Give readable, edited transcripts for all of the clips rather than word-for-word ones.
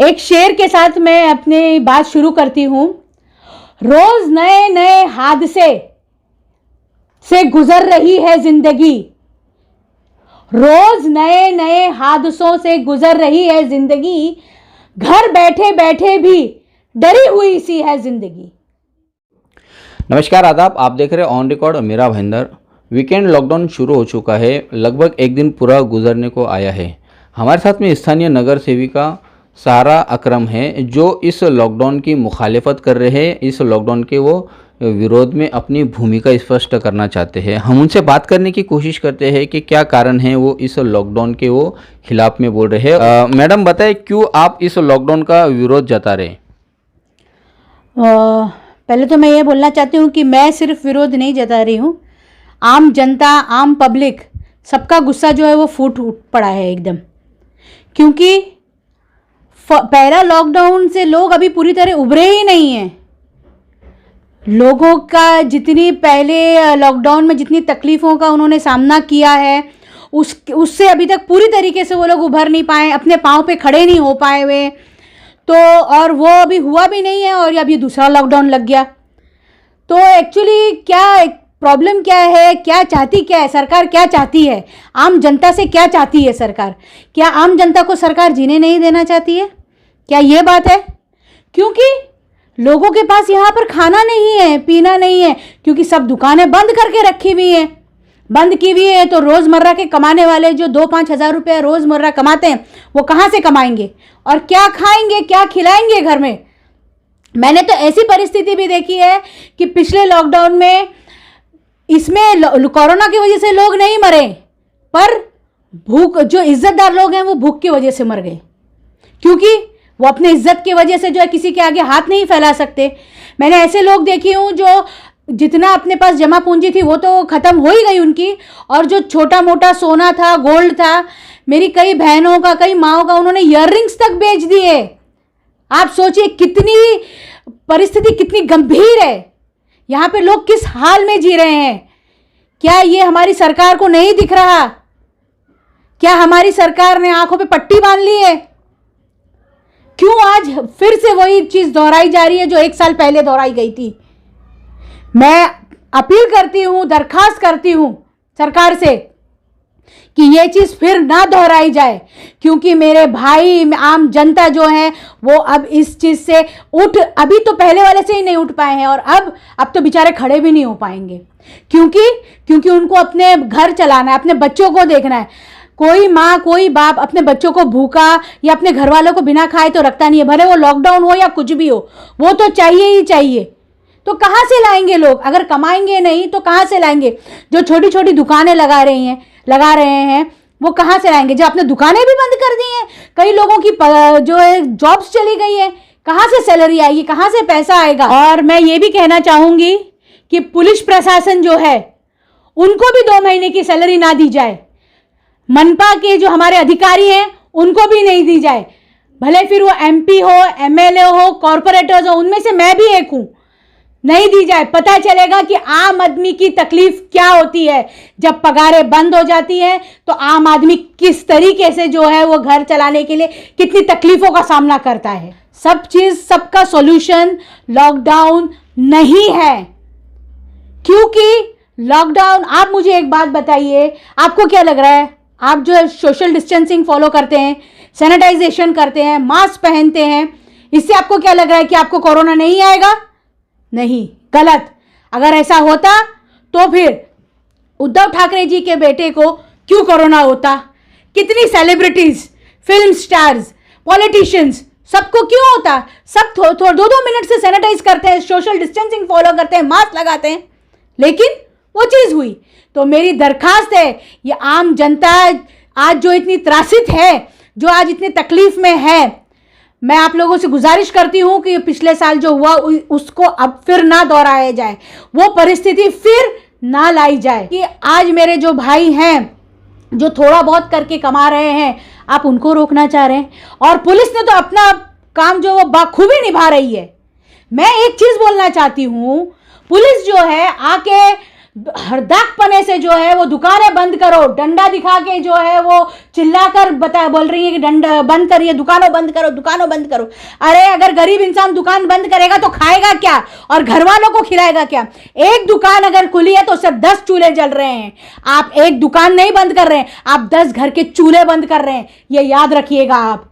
एक शेर के साथ मैं अपनी बात शुरू करती हूँ। रोज नए नए हादसे से गुजर रही है जिंदगी, रोज नए नए हादसों से गुजर रही है जिंदगी, घर बैठे बैठे भी डरी हुई सी है जिंदगी। नमस्कार, आदाब। आप देख रहे हैं ऑन रिकॉर्ड मेरा भाईंदर। वीकेंड लॉकडाउन शुरू हो चुका है, लगभग एक दिन पूरा गुजरने को आया है। हमारे साथ में स्थानीय नगर सेविका सारा अकरम है, जो इस लॉकडाउन की मुखालिफत कर रहे हैं। इस लॉकडाउन के वो विरोध में अपनी भूमिका स्पष्ट करना चाहते हैं। हम उनसे बात करने की कोशिश करते हैं कि क्या कारण है वो इस लॉकडाउन के वो खिलाफ में बोल रहे हैं। मैडम बताएं, क्यों आप इस लॉकडाउन का विरोध जता रहे हैं? पहले तो मैं ये बोलना चाहती हूँ कि मैं सिर्फ विरोध नहीं जता रही हूँ, आम जनता, आम पब्लिक, सबका गुस्सा जो है वो फूट पड़ा है एकदम। क्योंकि पहला लॉकडाउन से लोग अभी पूरी तरह उभरे ही नहीं हैं। लोगों का जितनी पहले लॉकडाउन में जितनी तकलीफ़ों का उन्होंने सामना किया है, उससे अभी तक पूरी तरीके से वो लोग उभर नहीं पाए, अपने पाँव पे खड़े नहीं हो पाए हुए। तो और वो अभी हुआ भी नहीं है और अब ये दूसरा लॉकडाउन लग गया। तो एक्चुअली क्या प्रॉब्लम क्या है, क्या चाहती क्या है सरकार, क्या चाहती है आम जनता से, क्या चाहती है सरकार? क्या आम जनता को सरकार जीने नहीं देना चाहती है? क्या ये बात है? क्योंकि लोगों के पास यहाँ पर खाना नहीं है, पीना नहीं है, क्योंकि सब दुकानें बंद करके रखी हुई हैं, बंद की हुई है। तो रोज़मर्रा के कमाने वाले जो 2-5 हज़ार रुपये रोज़मर्रा कमाते हैं, वो कहाँ से कमाएंगे और क्या खाएंगे, क्या खिलाएंगे घर में? मैंने तो ऐसी परिस्थिति भी देखी है कि पिछले लॉकडाउन में, इसमें कोरोना की वजह से लोग नहीं मरे, पर भूख, जो इज्जतदार लोग हैं वो भूख की वजह से मर गए, क्योंकि वो अपने इज्जत की वजह से जो है किसी के आगे हाथ नहीं फैला सकते। मैंने ऐसे लोग देखी हूँ जो जितना अपने पास जमा पूंजी थी वो तो ख़त्म हो ही गई उनकी, और जो छोटा मोटा सोना था, गोल्ड था, मेरी कई बहनों का, कई माँओं का, उन्होंने ईयररिंग्स तक बेच दिए। आप सोचिए कितनी परिस्थिति कितनी गंभीर है, यहाँ पे लोग किस हाल में जी रहे हैं। क्या ये हमारी सरकार को नहीं दिख रहा? क्या हमारी सरकार ने आंखों पे पट्टी बांध ली है? क्यों आज फिर से वही चीज़ दोहराई जा रही है जो 1 साल पहले दोहराई गई थी? मैं अपील करती हूँ, दरखास्त करती हूँ सरकार से कि ये चीज़ फिर ना दोहराई जाए, क्योंकि मेरे भाई आम जनता जो है वो अब इस चीज़ से अभी तो पहले वाले से ही नहीं उठ पाए हैं, और अब तो बेचारे खड़े भी नहीं हो पाएंगे, क्योंकि उनको अपने घर चलाना है, अपने बच्चों को देखना है। कोई माँ, कोई बाप अपने बच्चों को भूखा या अपने घर वालों को बिना खाए तो रखता नहीं है, भले वो लॉकडाउन हो या कुछ भी हो, वो तो चाहिए ही चाहिए। तो कहाँ से लाएंगे लोग? अगर कमाएंगे नहीं तो कहाँ से लाएंगे? जो छोटी छोटी दुकानें लगा रहे हैं वो कहाँ से लाएंगे? जो अपने दुकानें भी बंद कर दी हैं, कई लोगों की जो है जॉब्स चली गई है, कहाँ से सैलरी आएगी, कहाँ से पैसा आएगा? और मैं ये भी कहना चाहूँगी कि पुलिस प्रशासन जो है उनको भी 2 महीने की सैलरी ना दी जाए, मनपा के जो हमारे अधिकारी हैं उनको भी नहीं दी जाए, भले फिर वो MP हो, MLA हो, कॉरपोरेटर्स हो, उनमें से मैं भी एक हूँ, नहीं दी जाए। पता चलेगा कि आम आदमी की तकलीफ क्या होती है। जब पगारें बंद हो जाती हैं तो आम आदमी किस तरीके से जो है वो घर चलाने के लिए कितनी तकलीफों का सामना करता है। सब चीज़, सबका सॉल्यूशन लॉकडाउन नहीं है, क्योंकि लॉकडाउन, आप मुझे एक बात बताइए, आपको क्या लग रहा है? आप जो है सोशल डिस्टेंसिंग फॉलो करते हैं, सैनिटाइजेशन करते हैं, मास्क पहनते हैं, इससे आपको क्या लग रहा है कि आपको कोरोना नहीं आएगा? नहीं, गलत। अगर ऐसा होता तो फिर उद्धव ठाकरे जी के बेटे को क्यों कोरोना होता? कितनी सेलिब्रिटीज, फिल्म स्टार्स, पॉलिटिशियंस, सबको क्यों होता? सब 2-2 मिनट से सैनिटाइज करते हैं, सोशल डिस्टेंसिंग फॉलो करते हैं, मास्क लगाते हैं, लेकिन वो चीज़ हुई। तो मेरी दरखास्त है, ये आम जनता आज जो इतनी त्रासित है, जो आज इतनी तकलीफ में है, मैं आप लोगों से गुजारिश करती हूँ कि पिछले साल जो हुआ उसको अब फिर ना दोहराया जाए, वो परिस्थिति फिर ना लाई जाए। कि आज मेरे जो भाई हैं जो थोड़ा बहुत करके कमा रहे हैं, आप उनको रोकना चाह रहे हैं, और पुलिस ने तो अपना काम जो वो बाखूबी निभा रही है। मैं एक चीज़ बोलना चाहती हूँ, पुलिस जो है आके हरदकपने से जो है वो दुकानें बंद करो, डंडा दिखा के जो है वो चिल्लाकर बोल रही है कि डंडा बंद करिए, दुकानों बंद करो, दुकानों बंद करो। अरे अगर गरीब इंसान दुकान बंद करेगा तो खाएगा क्या और घर वालों को खिलाएगा क्या? एक दुकान अगर खुली है तो सिर्फ 10 चूल्हे जल रहे हैं। आप एक दुकान नहीं बंद कर रहे हैं, आप 10 घर के चूल्हे बंद कर रहे हैं, ये याद रखिएगा आप।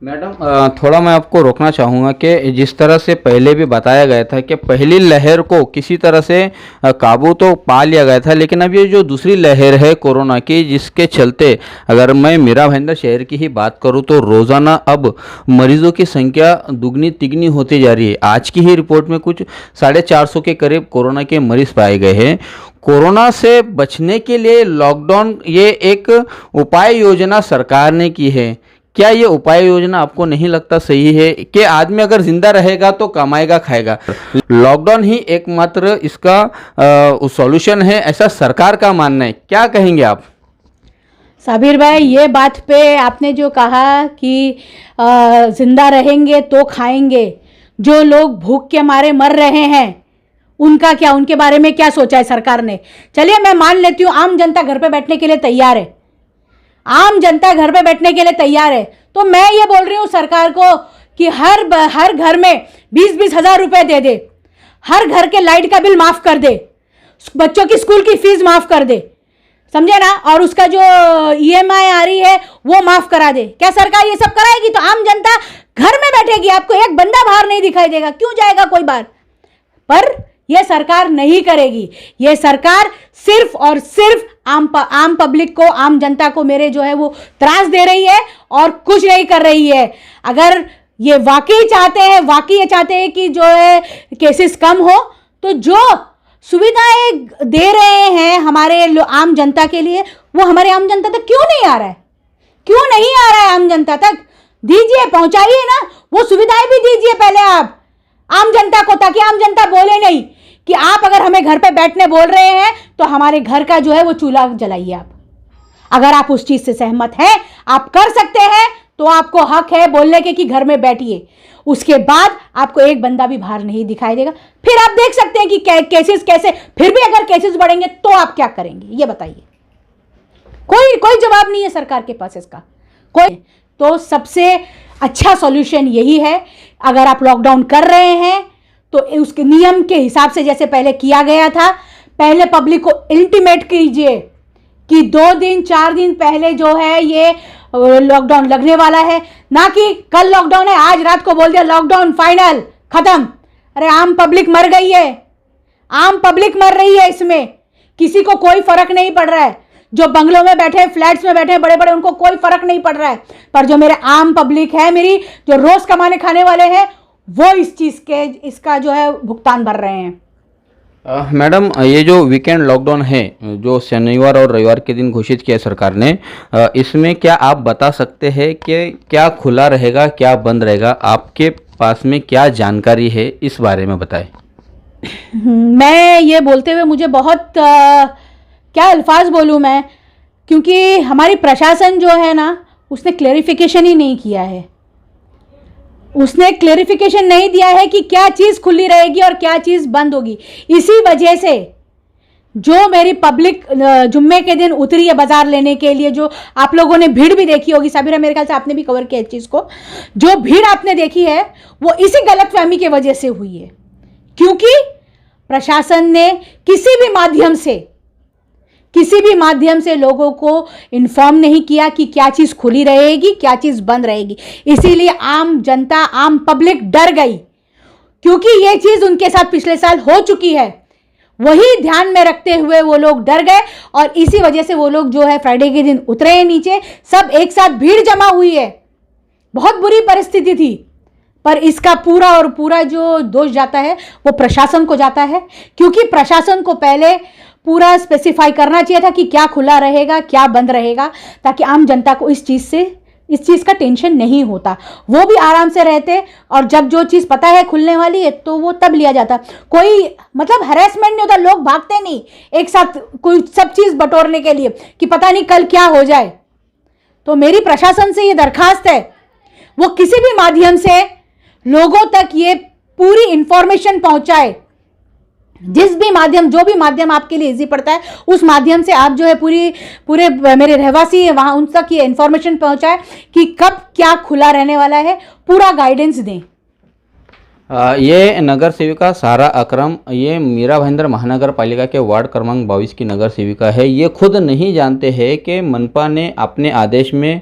मैडम थोड़ा मैं आपको रोकना चाहूँगा कि जिस तरह से पहले भी बताया गया था कि पहली लहर को किसी तरह से काबू तो पा लिया गया था, लेकिन अब ये जो दूसरी लहर है कोरोना की, जिसके चलते अगर मैं मीरा भाईंदर शहर की ही बात करूँ तो रोज़ाना अब मरीजों की संख्या दुगनी तिगनी होती जा रही है। आज की ही रिपोर्ट में कुछ 450 के करीब कोरोना के मरीज पाए गए हैं। कोरोना से बचने के लिए लॉकडाउन ये एक उपाय योजना सरकार ने की है। क्या ये उपाय योजना आपको नहीं लगता सही है कि आदमी अगर जिंदा रहेगा तो कमाएगा खाएगा? लॉकडाउन ही एकमात्र इसका सॉल्यूशन है, ऐसा सरकार का मानना है। क्या कहेंगे आप? साबिर भाई, ये बात पे आपने जो कहा कि जिंदा रहेंगे तो खाएंगे, जो लोग भूख के मारे मर रहे हैं उनका क्या, उनके बारे में क्या सोचा है सरकार ने? चलिए मैं मान लेती हूँ आम जनता घर पे बैठने के लिए तैयार है, आम जनता घर पे बैठने के लिए तैयार है, तो मैं ये बोल रही हूँ सरकार को कि हर घर में 20-20 हज़ार रुपए दे दे, हर घर के लाइट का बिल माफ कर दे, बच्चों की स्कूल की फीस माफ कर दे, समझे ना, और उसका जो EMI आ रही है वो माफ करा दे। क्या सरकार ये सब कराएगी तो आम जनता घर में बैठेगी, आपको एक बंदा बाहर नहीं दिखाई देगा, क्यों जाएगा कोई बाहर? पर यह सरकार नहीं करेगी। यह सरकार सिर्फ और सिर्फ आम पब्लिक को, आम जनता को मेरे जो है वो त्रास दे रही है और कुछ नहीं कर रही है। अगर ये वाकई चाहते हैं कि जो है केसेस कम हो, तो जो सुविधाएं दे रहे हैं हमारे आम जनता के लिए, वो हमारे आम जनता तक क्यों नहीं आ रहा है? क्यों नहीं आ रहा है आम जनता तक? दीजिए, पहुंचाइए ना, वो सुविधाएं भी दीजिए पहले आप आम जनता को, ताकि आम जनता बोले नहीं कि आप अगर हमें घर पे बैठने बोल रहे हैं तो हमारे घर का जो है वो चूल्हा जलाइए आप। अगर आप उस चीज से सहमत हैं, आप कर सकते हैं, तो आपको हक है बोलने के कि घर में बैठिए। उसके बाद आपको एक बंदा भी बाहर नहीं दिखाई देगा। फिर आप देख सकते हैं कि केसेस कैसे, फिर भी अगर केसेस बढ़ेंगे तो आप क्या करेंगे, ये बताइए। कोई जवाब नहीं है सरकार के पास इसका, कोई। तो सबसे अच्छा सॉल्यूशन यही है, अगर आप लॉकडाउन कर रहे हैं तो उसके नियम के हिसाब से जैसे पहले किया गया था, पहले पब्लिक को इंटीमेट कीजिए कि 2 दिन 4 दिन पहले जो है ये लॉकडाउन लगने वाला है, ना कि कल लॉकडाउन है आज रात को बोल दिया लॉकडाउन फाइनल खत्म। अरे आम पब्लिक मर गई है, आम पब्लिक मर रही है, इसमें किसी को कोई फर्क नहीं पड़ रहा है। जो बंगलों में बैठे, फ्लैट्स में बैठे बड़े बड़े, उनको कोई फर्क नहीं पड़ रहा है, पर जो मेरे आम पब्लिक है, मेरी जो रोज कमाने खाने वाले हैं, वो इस चीज के, इसका जो है भुगतान भर रहे हैं। मैडम, ये जो वीकेंड लॉकडाउन है जो शनिवार और रविवार के दिन घोषित किया सरकार ने, इसमें क्या आप बता सकते हैं कि क्या खुला रहेगा, क्या बंद रहेगा? आपके पास में क्या जानकारी है, इस बारे में बताएं। मैं ये बोलते हुए मुझे बहुत क्या अल्फाज बोलूँ मैं, क्योंकि हमारी प्रशासन जो है ना, उसने क्लेरिफिकेशन ही नहीं किया है। उसने क्लेरिफिकेशन नहीं दिया है कि क्या चीज़ खुली रहेगी और क्या चीज़ बंद होगी। इसी वजह से जो मेरी पब्लिक जुम्मे के दिन उतरी है बाजार लेने के लिए, जो आप लोगों ने भीड़ भी देखी होगी, साबिरा मेरे ख्याल से आपने भी कवर किया इस चीज़ को, जो भीड़ आपने देखी है वो इसी गलतफहमी की वजह से हुई है, क्योंकि प्रशासन ने किसी भी माध्यम से लोगों को इन्फॉर्म नहीं किया कि क्या चीज़ खुली रहेगी, क्या चीज़ बंद रहेगी। इसीलिए आम जनता, आम पब्लिक डर गई, क्योंकि ये चीज़ उनके साथ पिछले साल हो चुकी है। वही ध्यान में रखते हुए वो लोग डर गए और इसी वजह से वो लोग जो है फ्राइडे के दिन उतरे हैं नीचे, सब एक साथ भीड़ जमा हुई है। बहुत बुरी परिस्थिति थी, पर इसका पूरा और पूरा जो दोष जाता है वो प्रशासन को जाता है, क्योंकि प्रशासन को पहले पूरा स्पेसिफाई करना चाहिए था कि क्या खुला रहेगा, क्या बंद रहेगा, ताकि आम जनता को इस चीज़ का टेंशन नहीं होता, वो भी आराम से रहते। और जब जो चीज़ पता है खुलने वाली है तो वो तब लिया जाता, कोई मतलब हैरेसमेंट नहीं होता, लोग भागते नहीं एक साथ कोई सब चीज़ बटोरने के लिए कि पता नहीं कल क्या हो जाए। तो मेरी प्रशासन से ये दरखास्त है, वो किसी भी माध्यम से लोगों तक ये पूरी इंफॉर्मेशन पहुंचाए जिस भी माध्यम, जो भी माध्यम आपके लिए इजी पड़ता है, उस माध्यम से आप जो है पूरे मेरे रहवासी हैं वहाँ उन तक ये इन्फॉर्मेशन पहुँचाए कि कब क्या खुला रहने वाला है, पूरा गाइडेंस दें। ये नगर सेविका सारा अकरम, ये मीरा भाईंदर महानगर पालिका के वार्ड क्रमांक 22 की नगर सेविका है। ये खुद नहीं जानते हैं कि मनपा ने अपने आदेश में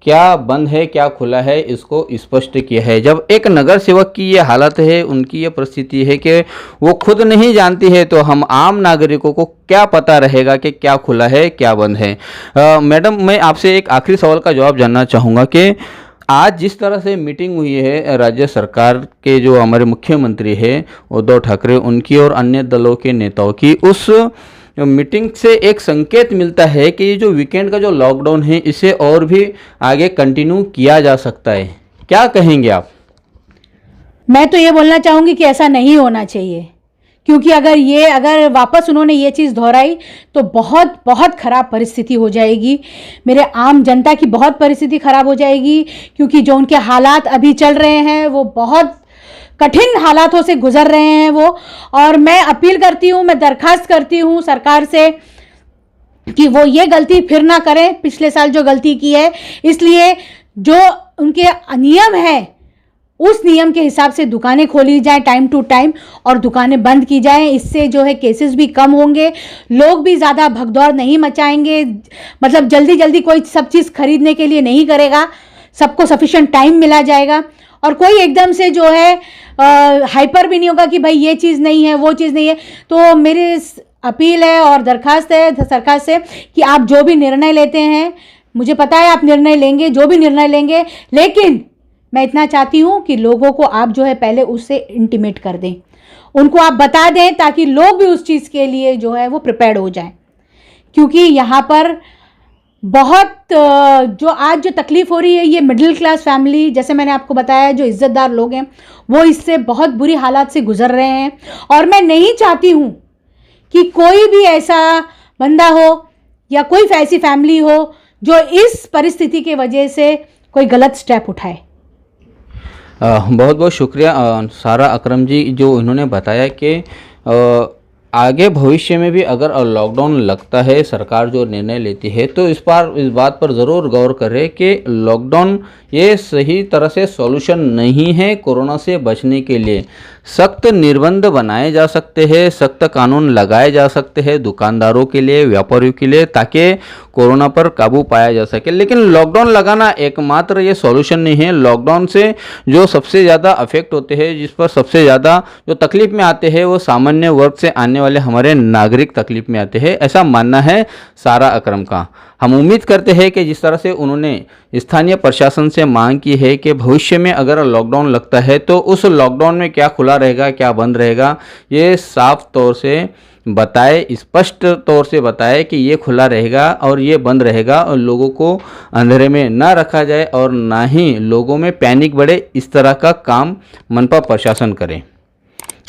क्या बंद है क्या खुला है, इसको स्पष्ट किया है। जब एक नगर सेवक की ये हालत है, उनकी ये परिस्थिति है कि वो खुद नहीं जानती है, तो हम आम नागरिकों को क्या पता रहेगा कि क्या खुला है क्या बंद है। मैडम, मैं आपसे एक आखिरी सवाल का जवाब जानना चाहूँगा कि आज जिस तरह से मीटिंग हुई है राज्य सरकार के जो हमारे मुख्यमंत्री हैं उद्धव ठाकरे, उनकी और अन्य दलों के नेताओं की, उस मीटिंग से एक संकेत मिलता है कि ये जो वीकेंड का जो लॉकडाउन है इसे और भी आगे कंटिन्यू किया जा सकता है। क्या कहेंगे आप? मैं तो ये बोलना चाहूँगी कि ऐसा नहीं होना चाहिए, क्योंकि अगर वापस उन्होंने ये चीज़ दोहराई तो बहुत बहुत ख़राब परिस्थिति हो जाएगी, मेरे आम जनता की बहुत परिस्थिति ख़राब हो जाएगी, क्योंकि जो उनके हालात अभी चल रहे हैं वो बहुत कठिन हालातों से गुजर रहे हैं वो। और मैं अपील करती हूँ, मैं दरखास्त करती हूँ सरकार से कि वो ये गलती फिर ना करें, पिछले साल जो गलती की है। इसलिए जो उनके नियम है उस नियम के हिसाब से दुकानें खोली जाए टाइम टू टाइम और दुकानें बंद की जाएं। इससे जो है केसेस भी कम होंगे, लोग भी ज़्यादा भगदौड़ नहीं मचाएंगे, मतलब जल्दी जल्दी कोई सब चीज़ खरीदने के लिए नहीं करेगा, सबको सफिशिएंट टाइम मिला जाएगा और कोई एकदम से जो है हाइपर भी नहीं होगा कि भाई ये चीज़ नहीं है वो चीज़ नहीं है। तो मेरी अपील है और दरखास्त है सरकार से कि आप जो भी निर्णय लेते हैं, मुझे पता है आप निर्णय लेंगे, जो भी निर्णय लेंगे, लेकिन मैं इतना चाहती हूँ कि लोगों को आप जो है पहले उससे इंटीमेट कर दें, उनको आप बता दें ताकि लोग भी उस चीज़ के लिए जो है वो प्रिपेयर्ड हो जाएं। क्योंकि यहाँ पर बहुत जो आज जो तकलीफ़ हो रही है, ये मिडिल क्लास फैमिली, जैसे मैंने आपको बताया, जो इज़्ज़तदार लोग हैं वो इससे बहुत बुरी हालात से गुजर रहे हैं। और मैं नहीं चाहती हूँ कि कोई भी ऐसा बंदा हो या कोई ऐसी फैमिली हो जो इस परिस्थिति की वजह से कोई गलत स्टेप उठाए। बहुत बहुत शुक्रिया सारा अकरम जी, जो इन्होंने बताया कि आगे भविष्य में भी अगर लॉकडाउन लगता है, सरकार जो निर्णय लेती है, तो इस बात पर ज़रूर गौर करें कि लॉकडाउन ये सही तरह से सॉल्यूशन नहीं है। कोरोना से बचने के लिए सख्त निर्बंध बनाए जा सकते हैं, सख्त कानून लगाए जा सकते हैं दुकानदारों के लिए, व्यापारियों के लिए, ताकि कोरोना पर काबू पाया जा सके। लेकिन लॉकडाउन लगाना एकमात्र ये सॉल्यूशन नहीं है। लॉकडाउन से जो सबसे ज़्यादा अफेक्ट होते हैं, जिस पर सबसे ज़्यादा जो तकलीफ में आते हैं, वो सामान्य वर्ग से आने वाले हमारे नागरिक तकलीफ में आते हैं, ऐसा मानना है सारा अकरम का। हम उम्मीद करते हैं कि जिस तरह से उन्होंने स्थानीय प्रशासन से मांग की है कि भविष्य में अगर लॉकडाउन लगता है तो उस लॉकडाउन में क्या खुला रहेगा क्या बंद रहेगा, ये साफ तौर से बताए, स्पष्ट तौर से बताए कि ये खुला रहेगा और ये बंद रहेगा, और लोगों को अंधेरे में ना रखा जाए और ना ही लोगों में पैनिक बढ़े। इस तरह का काम मनपा प्रशासन करे।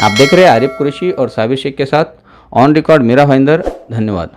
आप देख रहे हैं आरिफ कुरैशी और साबिर शेख के साथ ऑन रिकॉर्ड मीरा भाईंदर। धन्यवाद।